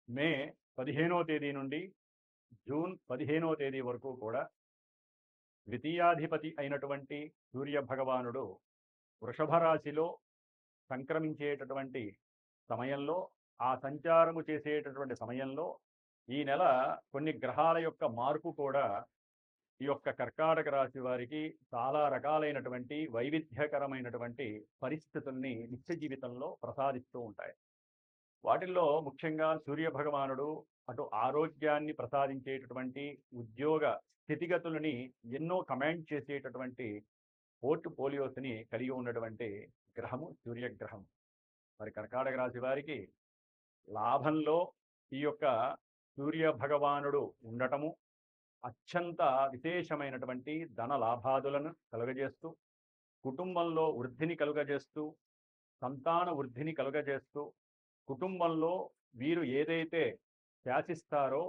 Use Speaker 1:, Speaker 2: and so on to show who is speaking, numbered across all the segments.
Speaker 1: మే 15వ తేదీ నుండి జూన్ 15వ తేదీ వరకు కూడా ద్వితీయాధిపతి అయినటువంటి సూర్య భగవానుడు వృషభ రాశిలో సంక్రమించేటటువంటి సమయంలో, ఆ సంచారము చేసేటటువంటి సమయంలో ఈ నెల కొన్ని గ్రహాల యొక్క మార్పు కూడా ఈ యొక్క కర్కాటక రాశి వారికి చాలా రకాలైనటువంటి వైవిధ్యకరమైనటువంటి పరిస్థితుల్ని నిత్య జీవితంలో ప్రసాదిస్తూ ఉంటాయి. వాటిల్లో ముఖ్యంగా సూర్య భగవానుడు అటు ఆరోగ్యాన్ని ప్రసాదించేటటువంటి, ఉద్యోగ స్థితిగతులని ఎన్నో కమాండ్ చేసేటటువంటి పోర్ట్ఫోలియోస్ని కలిగి ఉన్నటువంటి గ్రహము సూర్యగ్రహం. మరి కర్కాటక రాశి వారికి లాభంలో ఈ యొక్క సూర్య భగవానుడు ఉండటము అత్యంత విశేషమైనటువంటి ధన లాభాదులను కలుగజేస్తూ, కుటుంబంలో వృద్ధిని కలుగజేస్తూ, సంతాన వృద్ధిని కలుగజేస్తూ, కుటుంబంలో వీరు ఏదైతే శాసిస్తారో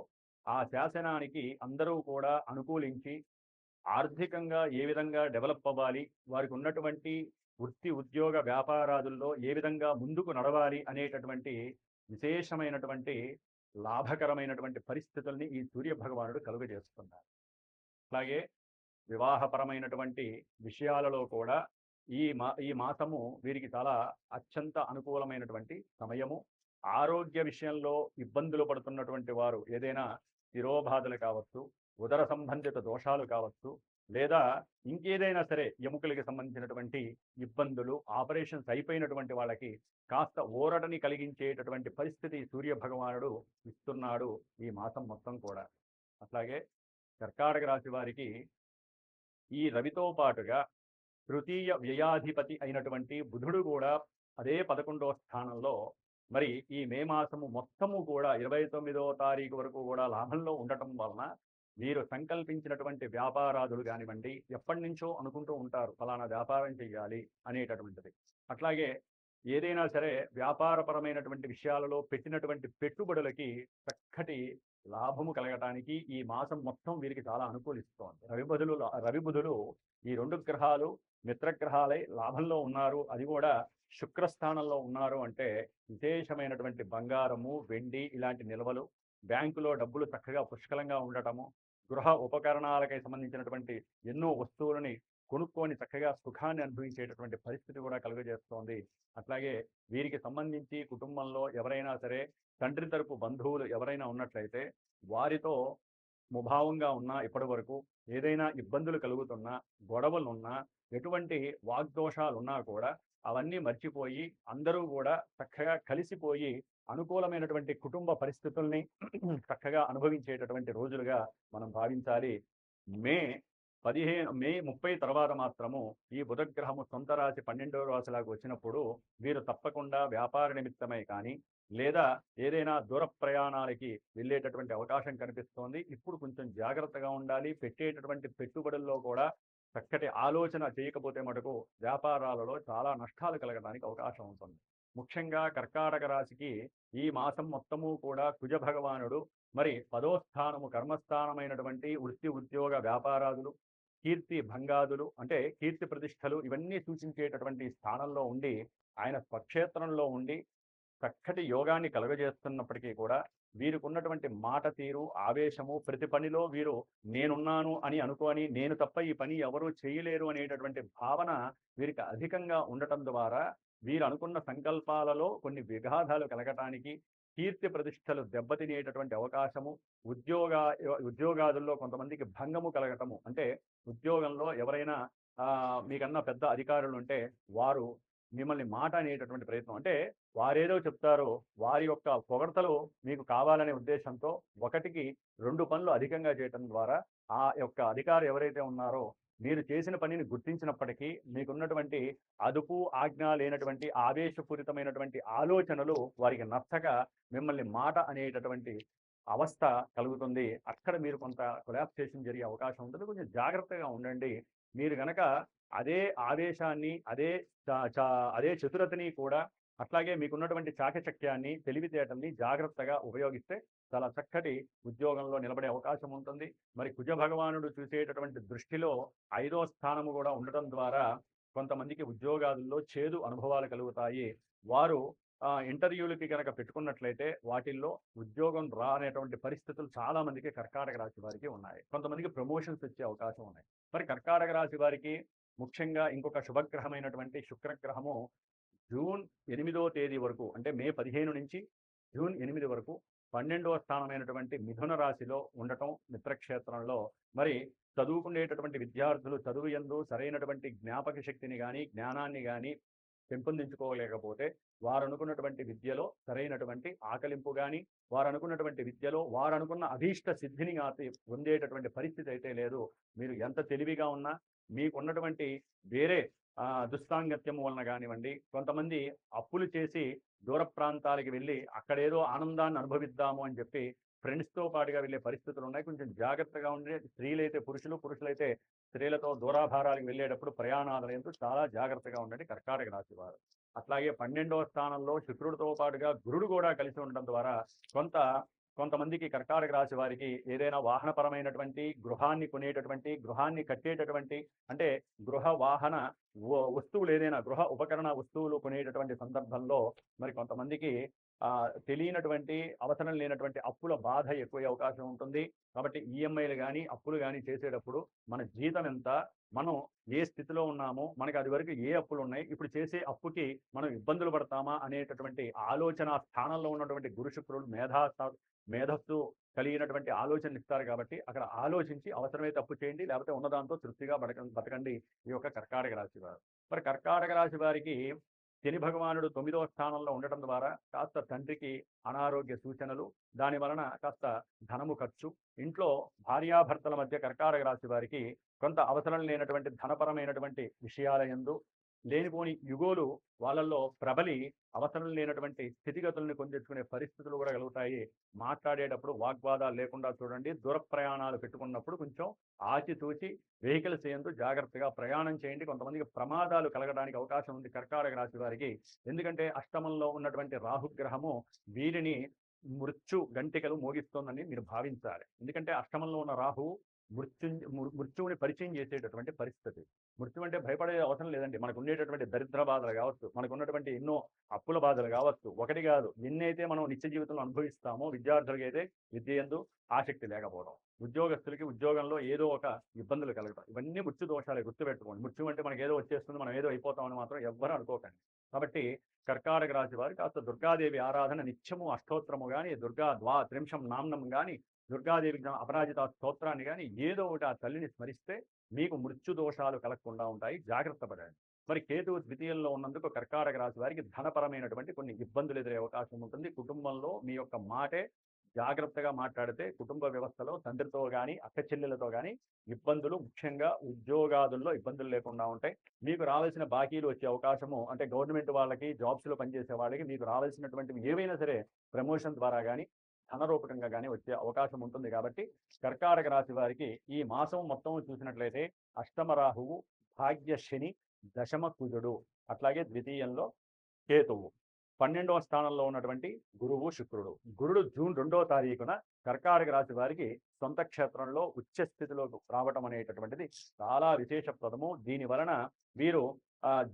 Speaker 1: ఆ శాసనానికి అందరూ కూడా అనుకూలించి ఆర్థికంగా ఏ విధంగా డెవలప్ అవ్వాలి, వారికి ఉన్నటువంటి వృత్తి ఉద్యోగ వ్యాపారాదుల్లో ఏ విధంగా ముందుకు నడవాలి అనేటటువంటి విశేషమైనటువంటి లాభకరమైనటువంటి పరిస్థితుల్ని ఈ సూర్య భగవానుడు కలుగజేస్తున్నారు. అలాగే వివాహపరమైనటువంటి విషయాలలో కూడా ఈ మాసము వీరికి చాలా అత్యంత అనుకూలమైనటువంటి సమయము. ఆరోగ్య విషయంలో ఇబ్బందులు పడుతున్నటువంటి వారు ఏదైనా శిరోబాధలు కావచ్చు, ఉదర సంబంధిత దోషాలు కావచ్చు, లేదా ఇంకేదైనా సరే ఎముకలకి సంబంధించినటువంటి ఇబ్బందులు, ఆపరేషన్స్ అయిపోయినటువంటి వాళ్ళకి కాస్త ఊరటని కలిగించేటటువంటి పరిస్థితి సూర్య భగవానుడు ఇస్తున్నాడు ఈ మాసం మొత్తం కూడా. అట్లాగే కర్కాటక రాశి వారికి ఈ రవితో పాటుగా తృతీయ వ్యయాధిపతి అయినటువంటి బుధుడు కూడా అదే 11వ స్థానంలో మరి ఈ మే మాసము మొత్తము కూడా 29వ తారీఖు వరకు కూడా లాభంలో ఉండటం వలన వీరు సంకల్పించినటువంటి వ్యాపారాదులు కానివ్వండి, ఎప్పటి నుంచో అనుకుంటూ ఉంటారు ఫలానా వ్యాపారం చేయాలి అనేటటువంటిది. అట్లాగే ఏదైనా సరే వ్యాపారపరమైనటువంటి విషయాలలో పెట్టినటువంటి పెట్టుబడులకి చక్కటి లాభము కలగటానికి ఈ మాసం మొత్తం వీరికి చాలా అనుకూలిస్తోంది. రవి బుధులు ఈ రెండు గ్రహాలు మిత్రగ్రహాలై లాభంలో ఉన్నారు, అది కూడా శుక్రస్థానంలో ఉన్నారు అంటే విశేషమైనటువంటి బంగారము, వెండి ఇలాంటి నిల్వలు, బ్యాంకులో డబ్బులు చక్కగా పుష్కలంగా ఉండటము, గృహ ఉపకరణాలకి సంబంధించినటువంటి ఎన్నో వస్తువులని కొనుక్కొని చక్కగా సుఖాన్ని అనుభవించేటటువంటి పరిస్థితి కూడా కలుగజేస్తోంది. అట్లాగే వీరికి సంబంధించి కుటుంబంలో ఎవరైనా సరే తండ్రి తరపు బంధువులు ఎవరైనా ఉన్నట్లయితే వారితో ముభావంగా ఉన్నా, ఇప్పటి వరకు ఏదైనా ఇబ్బందులు కలుగుతున్నా, గొడవలున్నా, ఎటువంటి వాగ్దోషాలున్నా కూడా అవన్నీ మర్చిపోయి అందరూ కూడా చక్కగా కలిసిపోయి అనుకూలమైనటువంటి కుటుంబ పరిస్థితుల్ని చక్కగా అనుభవించేటటువంటి రోజులుగా మనం భావించాలి. మే 30 తర్వాత మాత్రము ఈ బుధగ్రహము సొంత రాశి 12వ రాశిలాగా వచ్చినప్పుడు వీరు తప్పకుండా వ్యాపార నిమిత్తమై కానీ, లేదా ఏదైనా దూర ప్రయాణాలకి వెళ్ళేటటువంటి అవకాశం కనిపిస్తోంది. ఇప్పుడు కొంచెం జాగ్రత్తగా ఉండాలి. పెట్టేటటువంటి పెట్టుబడుల్లో కూడా చక్కటి ఆలోచన చేయకపోతే మటుకు వ్యాపారాలలో చాలా నష్టాలు కలగడానికి అవకాశం ఉంటుంది. ముఖ్యంగా కర్కాటక రాశికి ఈ మాసం మొత్తము కూడా కుజ భగవానుడు మరి 10వ స్థానము కర్మస్థానమైనటువంటి వృత్తి ఉద్యోగ వ్యాపారాదులు, కీర్తి భంగాదులు అంటే కీర్తి ప్రతిష్టలు ఇవన్నీ సూచించేటటువంటి స్థానంలో ఉండి ఆయన స్వక్షేత్రంలో ఉండి చక్కటి యోగాన్ని కలుగజేస్తున్నప్పటికీ కూడా వీరికి ఉన్నటువంటి మాట తీరు, ఆవేశము, ప్రతి పనిలో వీరు నేనున్నాను అని అనుకొని నేను తప్ప ఈ పని ఎవరూ చేయలేరు అనేటటువంటి భావన వీరికి అధికంగా ఉండటం ద్వారా వీరు అనుకున్న సంకల్పాలలో కొన్ని విఘాతాలు కలగటానికి, కీర్తి ప్రతిష్టలు దెబ్బతినేటటువంటి అవకాశము, ఉద్యోగాదుల్లో కొంతమందికి భంగము కలగటము, అంటే ఉద్యోగంలో ఎవరైనా మీకన్నా పెద్ద అధికారులు ఉంటే వారు మిమ్మల్ని మాట అనేటటువంటి ప్రయత్నం, అంటే వారేదో చెప్తారో వారి యొక్క పొగడ్తలు మీకు కావాలనే ఉద్దేశంతో 1కి 2 పనులు అధికంగా చేయటం ద్వారా ఆ యొక్క అధికారి ఎవరైతే ఉన్నారో మీరు చేసిన పనిని గుర్తించినప్పటికీ మీకున్నటువంటి అదుపు ఆజ్ఞ లేనటువంటి ఆవేశపూరితమైనటువంటి ఆలోచనలు వారికి నచ్చక మిమ్మల్ని మాట అనేటటువంటి అవస్థ కలుగుతుంది. అక్కడ మీరు కొంత కొలాప్సేషన్ జరిగే అవకాశం ఉంటుంది. కొంచెం జాగ్రత్తగా ఉండండి. మీరు గనక అదే ఆవేశాన్ని, అదే చతురతని కూడా, అట్లాగే మీకున్నటువంటి చాకచక్యాన్ని, తెలివితేటల్ని జాగ్రత్తగా ఉపయోగిస్తే చాలా చక్కటి ఉద్యోగంలో నిలబడే అవకాశం ఉంటుంది. మరి కుజ భగవానుడు చూసేటటువంటి దృష్టిలో 5వ స్థానము కూడా ఉండటం ద్వారా కొంతమందికి ఉద్యోగాల్లో చేదు అనుభవాలు కలుగుతాయి. వారు ఇంటర్వ్యూలకి కనుక పెట్టుకున్నట్లయితే వాటిల్లో ఉద్యోగం రానేటువంటి పరిస్థితులు చాలా మందికి కర్కాటక రాశి వారికి ఉన్నాయి. కొంతమందికి ప్రమోషన్స్ వచ్చే అవకాశం ఉన్నాయి. మరి కర్కాటక రాశి వారికి ముఖ్యంగా ఇంకొక శుభగ్రహమైనటువంటి శుక్రగ్రహము జూన్ 8వ తేదీ వరకు, అంటే మే 15 నుంచి జూన్ 8 వరకు 12వ స్థానమైనటువంటి మిథున రాశిలో ఉండటం మిత్రక్షేత్రంలో, మరి చదువుకునేటటువంటి విద్యార్థులు చదువు యందు సరైనటువంటి జ్ఞాపక శక్తిని కానీ జ్ఞానాన్ని కానీ పెంపొందించుకోలేకపోతే వారు అనుకున్నటువంటి విద్యలో సరైనటువంటి ఆకలింపు కానీ వారు అనుకున్నటువంటి విద్యలో వారు అనుకున్న అభీష్ట సిద్ధిని పొందేటటువంటి పరిస్థితి అయితే లేదు. మీరు ఎంత తెలివిగా ఉన్నా మీకున్నటువంటి వేరే దుస్సాంగత్యం వలన కానివ్వండి, కొంతమంది అప్పులు చేసి దూర ప్రాంతాలకు వెళ్ళి అక్కడేదో ఆనందాన్ని అనుభవిద్దాము అని చెప్పి ఫ్రెండ్స్తో పాటుగా వెళ్ళే పరిస్థితులు ఉన్నాయి. కొంచెం జాగ్రత్తగా ఉండే స్త్రీలైతే పురుషులు, పురుషులైతే స్త్రీలతో దూరాభారాలకు వెళ్ళేటప్పుడు ప్రయాణాలు ఎంతో చాలా జాగ్రత్తగా ఉండండి కర్కాటక రాశి వారు. అట్లాగే 12వ స్థానంలో శుక్రుడితో పాటుగా గురుడు కూడా కలిసి ఉండడం ద్వారా కొంతమందికి కర్కాటక రాశి వారికి ఏదైనా వాహనపరమైనటువంటి గృహాన్ని కొనేటటువంటి గృహాన్ని కట్టేటటువంటి, అంటే గృహ వాహన వస్తువులు ఏదైనా గృహ ఉపకరణ వస్తువులు కొనేటటువంటి సందర్భంలో మరి కొంతమందికి తెలియనటువంటి అవసరం లేనటువంటి అప్పుల బాధ ఎక్కువ అవకాశం ఉంటుంది. కాబట్టి ఈఎంఐలు కానీ అప్పులు కానీ చేసేటప్పుడు మన జీతం ఎంత, మనం ఏ స్థితిలో ఉన్నామో, మనకి అది వరకు ఏ అప్పులు ఉన్నాయి, ఇప్పుడు చేసే అప్పుకి మనం ఇబ్బందులు పడతామా అనేటటువంటి ఆలోచన స్థానంలో ఉన్నటువంటి గురు శుక్రుడు మేధస్సు కలిగినటువంటి ఆలోచనలు ఇస్తారు. కాబట్టి అక్కడ ఆలోచించి అవసరమైతే అప్పు చేయండి, లేకపోతే ఉన్నదాంతో తృప్తిగా బతకండి ఈ యొక్క కర్కాటక రాశి వారు. మరి కర్కాటక రాశి వారికి శని భగవానుడు 9వ స్థానంలో ఉండటం ద్వారా కాస్త తండ్రికి అనారోగ్య సూచనలు, దాని వలన కాస్త ధనము ఖర్చు, ఇంట్లో భార్యాభర్తల మధ్య కర్కాటక రాశి వారికి కొంత అవసరం లేనటువంటి ధనపరమైనటువంటి విషయాల యందు లేనిపోని యుగోలు వాళ్ళల్లో ప్రబలి అవసరం లేనటువంటి స్థితిగతులను కొంచెచ్చుకునే పరిస్థితులు కూడా కలుగుతాయి. మాట్లాడేటప్పుడు వాగ్వాదాలు లేకుండా చూడండి. దూర ప్రయాణాలు పెట్టుకున్నప్పుడు కొంచెం ఆచితూచి వెహికల్స్ యందు జాగ్రత్తగా ప్రయాణం చేయండి. కొంతమందికి ప్రమాదాలు కలగడానికి అవకాశం ఉంది కర్కాటక రాశి వారికి. ఎందుకంటే అష్టమంలో ఉన్నటువంటి రాహుగ్రహము వీరిని గంటికలు మోగిస్తోందని మీరు భావించాలి. ఎందుకంటే అష్టమంలో ఉన్న రాహువు మృత్యువుని పరిచయం చేసేటటువంటి పరిస్థితి. మృత్యు అంటే భయపడే అవసరం లేదండి. మనకు ఉండేటటువంటి దరిద్ర బాధలు కావచ్చు, మనకు ఉన్నటువంటి ఎన్నో అప్పుల బాధలు కావచ్చు, ఒకటి కాదు ఎన్నైతే మనం నిత్య జీవితంలో అనుభవిస్తామో, విద్యార్థులకి అయితే విద్య యందు ఆసక్తి లేకపోవడం, ఉద్యోగస్తులకి ఉద్యోగంలో ఏదో ఒక ఇబ్బందులు కలగడం, ఇవన్నీ మృత్యు దోషాలే. గుర్తుపెట్టుకోండి. మృత్యు అంటే మనకి ఏదో వచ్చేస్తుంది, మనం ఏదో అయిపోతామని మాత్రం ఎవ్వరూ అనుకోకండి. కాబట్టి కర్కాటక రాశి వారు కాస్త దుర్గాదేవి ఆరాధన నిత్యము అష్టోత్తరము కానీ, దుర్గా త్రింశం నామ్నం కానీ, దుర్గాదేవి అపరాజిత స్తోత్రాన్ని కానీ ఏదో ఒకటి ఆ తల్లిని స్మరిస్తే మీకు మృత్యు దోషాలు కలగకుండా ఉంటాయి. జాగ్రత్త పడండి. మరి కేతువు ద్వితీయంలో ఉన్నందుకు కర్కాటక రాశి వారికి ధనపరమైనటువంటి కొన్ని ఇబ్బందులు ఎదురే అవకాశం ఉంటుంది. కుటుంబంలో మీ యొక్క మాటే జాగ్రత్తగా మాట్లాడితే కుటుంబ వ్యవస్థలో తండ్రితో కానీ అక్క చెల్లెలతో కానీ ఇబ్బందులు, ముఖ్యంగా ఉద్యోగాదుల్లో ఇబ్బందులు లేకుండా ఉంటాయి. మీకు రావాల్సిన బాకీలు వచ్చే అవకాశము, అంటే గవర్నమెంట్ వాళ్ళకి జాబ్స్లో పనిచేసే వాళ్ళకి మీకు రావాల్సినటువంటివి ఏవైనా సరే ప్రమోషన్ ద్వారా కానీ ధనరూపకంగా కానీ వచ్చే అవకాశం ఉంటుంది. కాబట్టి కర్కాటక రాశి వారికి ఈ మాసం మొత్తం చూసినట్లయితే అష్టమ రాహువు, భాగ్య శని, దశమ కుజుడు, అట్లాగే ద్వితీయంలో కేతువు, 12వ స్థానంలో ఉన్నటువంటి గురువు శుక్రుడు. గురుడు జూన్ 2వ తారీఖున కర్కాటక రాశి వారికి సొంత క్షేత్రంలో ఉచ్చ స్థితిలోకి రావటం అనేటటువంటిది చాలా విశేషప్రదము. దీని వలన వీరు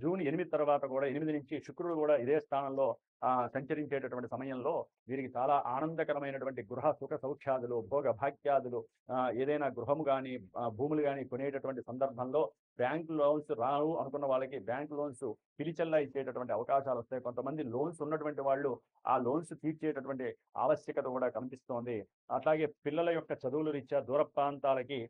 Speaker 1: జూన్ 8 తర్వాత కూడా 8 నుంచి శుక్రుడు కూడా ఇదే స్థానంలో సంచరించేటటువంటి సమయంలో వీరికి చాలా ఆనందకరమైనటువంటి గృహ సుఖ సౌఖ్యాదులు, భోగ భాగ్యాదులు, ఏదైనా గృహము కానీ భూములు కానీ కొనేటటువంటి సందర్భంలో బ్యాంకు లోన్స్ రావు అనుకున్న వాళ్ళకి బ్యాంకు లోన్స్ పిలిచెల్లా ఇచ్చేటటువంటి అవకాశాలు వస్తాయి. కొంతమంది లోన్స్ ఉన్నటువంటి వాళ్ళు ఆ లోన్స్ తీర్చేటటువంటి ఆవశ్యకత కూడా కనిపిస్తోంది. అట్లాగే పిల్లల యొక్క చదువుల రీత్యా దూర ప్రాంతాలకి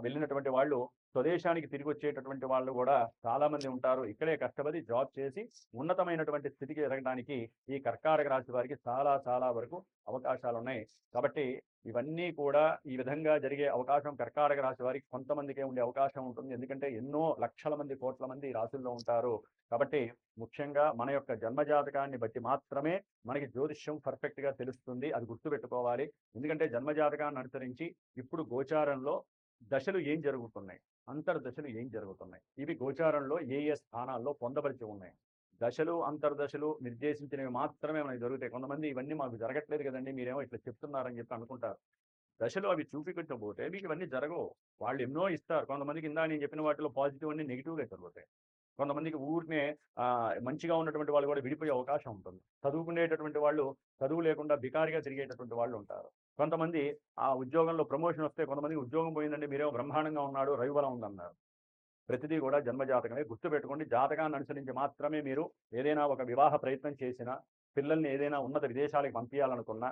Speaker 1: వెళ్ళినటువంటి వాళ్ళు స్వదేశానికి తిరిగి వచ్చేటటువంటి వాళ్ళు కూడా చాలా మంది ఉంటారు. ఇక్కడే కష్టపడి జాబ్ చేసి ఉన్నతమైనటువంటి స్థితికి ఎదగడానికి ఈ కర్కాటక రాశి వారికి చాలా చాలా వరకు అవకాశాలు ఉన్నాయి. కాబట్టి ఇవన్నీ కూడా ఈ విధంగా జరిగే అవకాశం కర్కాటక రాశి వారికి కొంతమందికే ఉండే అవకాశం ఉంటుంది. ఎందుకంటే ఎన్నో లక్షల మంది, కోట్ల మంది రాశుల్లో ఉంటారు. కాబట్టి ముఖ్యంగా మన యొక్క జన్మజాతకాన్ని బట్టి మాత్రమే మనకి జ్యోతిష్యం పర్ఫెక్ట్గా తెలుస్తుంది. అది గుర్తుపెట్టుకోవాలి. ఎందుకంటే జన్మజాతకాన్ని అనుసరించి ఇప్పుడు గోచారంలో దశలు ఏం జరుగుతున్నాయి, అంతర్దశలు ఏం జరుగుతున్నాయి, ఇవి గోచారంలో ఏ ఏ స్థానాల్లో పొందబడిచి ఉన్నాయి. దశలు అంతర్దశలు నిర్దేశించినవి మాత్రమే మనకి జరుగుతాయి. కొంతమంది ఇవన్నీ మాకు జరగట్లేదు కదండి, మీరేమో ఇట్లా చెప్తున్నారని చెప్పి అనుకుంటారు. దశలు అవి చూపించకపోతే మీకు ఇవన్నీ జరగవు. వాళ్ళు ఎన్నో ఇస్తారు. కొంతమందికి ఇందా నేను చెప్పిన వాటిలో పాజిటివ్ అన్ని నెగిటివ్గా జరుగుతాయి. కొంతమందికి ఊరినే మంచిగా ఉన్నటువంటి వాళ్ళు కూడా విడిపోయే అవకాశం ఉంటుంది. చదువుకునేటటువంటి వాళ్ళు చదువు లేకుండా బికారిగా తిరిగేటటువంటి వాళ్ళు ఉంటారు. కొంతమంది ఆ ఉద్యోగంలో ప్రమోషన్ వస్తే కొంతమందికి ఉద్యోగం పోయిందంటే మీరేమో బ్రహ్మాండంగా ఉన్నాడు, రవిబలం ఉందన్నారు. ప్రతిదీ కూడా జన్మజాతకమే. గుర్తుపెట్టుకోండి, జాతకాన్ని అనుసరించి మాత్రమే మీరు ఏదైనా ఒక వివాహ ప్రయత్నం చేసినా, పిల్లల్ని ఏదైనా ఉన్నత విదేశాలకు పంపించాలనుకున్నా,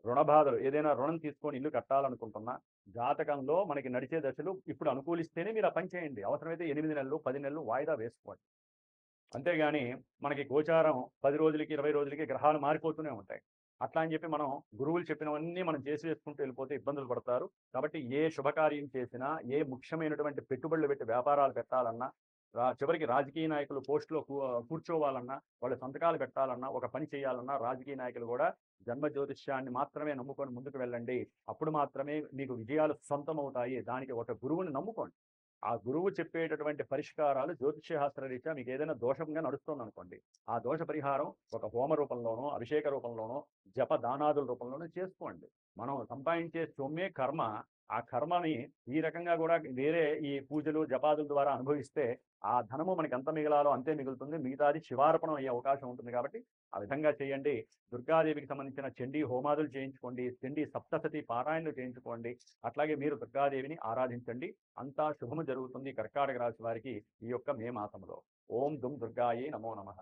Speaker 1: రుణ బాధలు ఏదైనా రుణం తీసుకొని ఇల్లు కట్టాలనుకుంటున్నా, జాతకంలో మనకి నడిచే దశలు ఇప్పుడు అనుకూలిస్తేనే మీరు ఆ పని చేయండి. అవసరమైతే 8 నెలలు, 10 నెలలు వాయిదా వేసుకోండి. అంతేగాని మనకి గోచారం 10 రోజులకి, 20 రోజులకి గ్రహాలు మారిపోతూనే ఉంటాయి. అట్లా అని చెప్పి మనం గురువులు చెప్పినవన్నీ మనం చేసేసుకుంటూ వెళ్ళిపోతే ఇబ్బందులు పడతారు. కాబట్టి ఏ శుభకార్యం చేసినా, ఏ ముఖ్యమైనటువంటి పెట్టుబడులు పెట్టి వ్యాపారాలు పెట్టాలన్నా, చివరికి రాజకీయ నాయకులు పోస్టులో కూర్చోవాలన్నా, వాళ్ళు సంతకాలు పెట్టాలన్నా, ఒక పని చేయాలన్నా రాజకీయ నాయకులు కూడా జన్మ జ్యోతిష్యాన్ని మాత్రమే నమ్ముకొని ముందుకు వెళ్ళండి. అప్పుడు మాత్రమే మీకు విజయాలు సొంతమవుతాయి. దానికి ఒక గురువుని నమ్ముకోండి. ఆ గురువు చెప్పేటటువంటి పరిష్కారాలు జ్యోతిష్యశాస్త్ర రీత్యా మీకు ఏదైనా దోషంగా నడుస్తుందనుకోండి, ఆ దోష పరిహారం ఒక హోమ రూపంలోనో, అభిషేక రూపంలోనో, జప దానాదుల రూపంలోనో చేసుకోండి. మనం సంపాదించే సొమ్మే కర్మ. ఆ కర్మని ఈ రకంగా కూడా వేరే ఈ పూజలు, జపాదుల ద్వారా అనుభవిస్తే ఆ ధనము మనకి ఎంత మిగలాలో అంతే మిగులుతుంది. మిగతాది శివార్పణం అయ్యే అవకాశం ఉంటుంది కాబట్టి ఆ విధంగా చేయండి. దుర్గాదేవికి సంబంధించిన చండీ హోమాదులు చేయించుకోండి. చండీ సప్తశతి పారాయణలు చేయించుకోండి. అట్లాగే మీరు దుర్గాదేవిని ఆరాధించండి. అంతా శుభము జరుగుతుంది కర్కాటక రాశి వారికి ఈ యొక్క మే మాసంలో. ఓం దుమ్ దుర్గాయే నమో నమః.